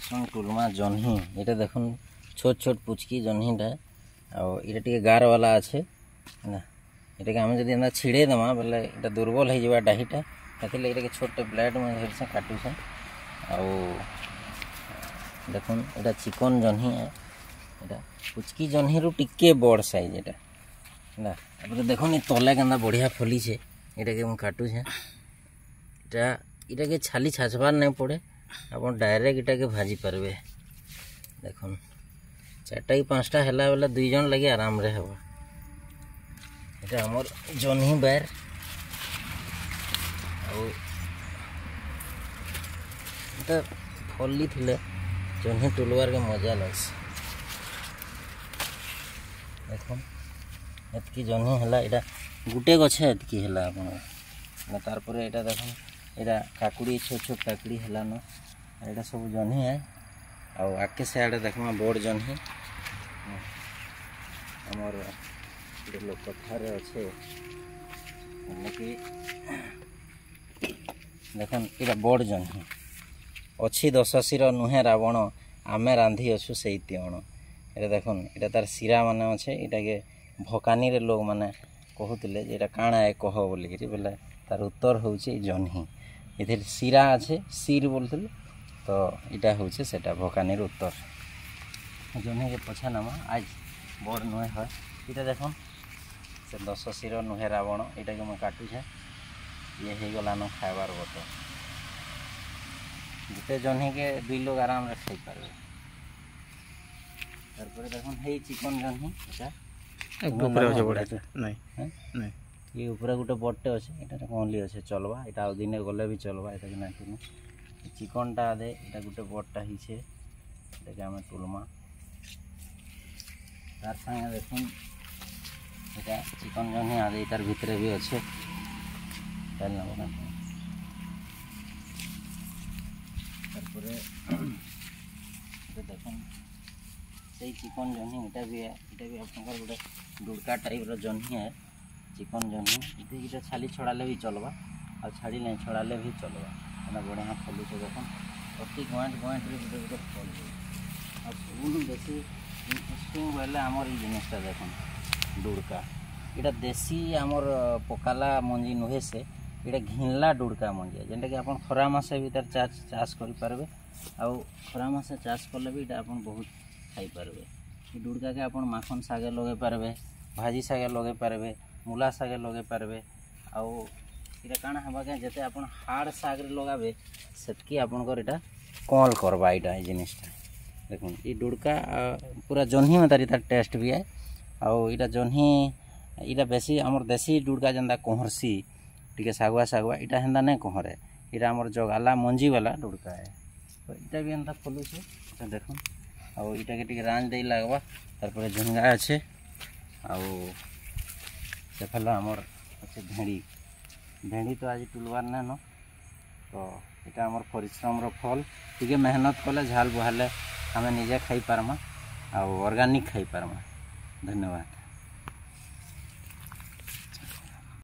रसुन टुलमा जह्नी ये देखुन छोट छोट पुचकी जह्नीटा आटे गार वाला अच्छे ना ये आम जब एंता छिड़े देमा बोले ये दुर्बल हो डाहीटा से छोटे ब्लेड में धरसे काटुसे देखुन ये चिकन जह्नी है यहाँ पुचकी जह्नी रू टिके बड़ साइज ना देखुन ये तले के बढ़िया फली है ये मुझे काटुचे ये छाली छाछबार नहीं पड़े आप डायरेक्ट इटा भाजी पारे देखुन 4टा कि 5टा है बेले 2 जन लगे आराम रे हवा ये आमर जह्नी बैर आ फली थिले जह्नी टुलवार के मजा लगे देखुन एतकी जह्नी है यहाँ गुटे गछे एतकी है तार यहाँ देखुन यहाँ काकुड़ी छोट छोट काकुड़ी है यहाँ सब जह्नी है आके से आड़े देखमा बड़ जह्नी आमर लोक कथार अच्छे कि देखुन यहाँ बड़ जह्नी अच्छी दशाशीर नुहे रावण आमे रांधि अच्छु से तिवण ये देखुन यहाँ तार सिरा मान अच्छे यहाँ के भकानी रे लोग मैंने कहते ये काण है कह बोलिकी बोले तार उत्तर हूँ जह्नी ये सिरा अच्छे सिर बोलते तो यहाँ हूँ से भकानी उत्तर जह्नी के पछा नामा आज बड़ नुहे है ये देखुन से दशशीर नुहे रावण यहाँ के मैं काटुछे ये हो गलान खाबार बत गोटे जह्नी के 2 लोग आराम रे खाई पारे तारपरे देखुन हे चिकन जह्नी ये ऊपर गोटे बड़टे अच्छे ये ओनली अच्छे चलवा यहाँ दिन गले भी चलवा ये ना चिकनटा दे ये गोटे बड़टा हिचे ये आम टुलमा तार संगे देखुन ये चिकन जह्नी आदि तार भितर भी अच्छे देखुन से चिकन जह्नी यहाँ भी आप गोटे डुड़का टाइप जह्नी है चिकन जह्नी ये छाली छड़ाले भी चलवा आ छाड़ी नहीं छड़ाले भी चलवा है बढ़िया फलुचे देखुन प्रति गॉइंट गॉइंट गोटे गोटे फल सब बेसी इंटरेस्टिंग बोले आमर ये जिनटा देखुन डुड़का यहाँ देसी आमर पकाला मंजी नुहे से ये घिनला डुड़का मंजी जेनटा कि आप खरा मासे भी तार चाष करें आउ खरा मासे चाष कले भी आप बहुत खाई पारे डुड़का के आप माखन सागे लगे पारे भाजी सागे लगे पारे मूला सागे लगे पारे आउ ये काण हवा क्या जिते आप हार्ड सागे लगाबे सेतकी आपनकर इटा कल करवा यहाँ जिनटा देखुन ये डुड़का पूरा जह्नी में तार टेस्ट भी है आउ यहाँ जह्नी यहाँ बेसी आमर देसी डुड़का जेनता कहरसी टी सागुआ सागुआ यहाँ हेन्ता नहीं कहरे यहाँ आमर जगाला मंजी वाला डुड़का है तो यहाँ भी एंता फलुचे देखुन आउ यहाँ के रांझ दे लगवा तारपर झुंगा अच्छे आउ से फल आमर अच्छे भेड़ी भेड़ी तो आज टुलवार ना न तो यहाँ आमर परिश्रम फल टी मेहनत कले झाल बुहाले आम निजे खाई पारमा आउ ऑर्गेनिक खाई पारमा धन्यवाद।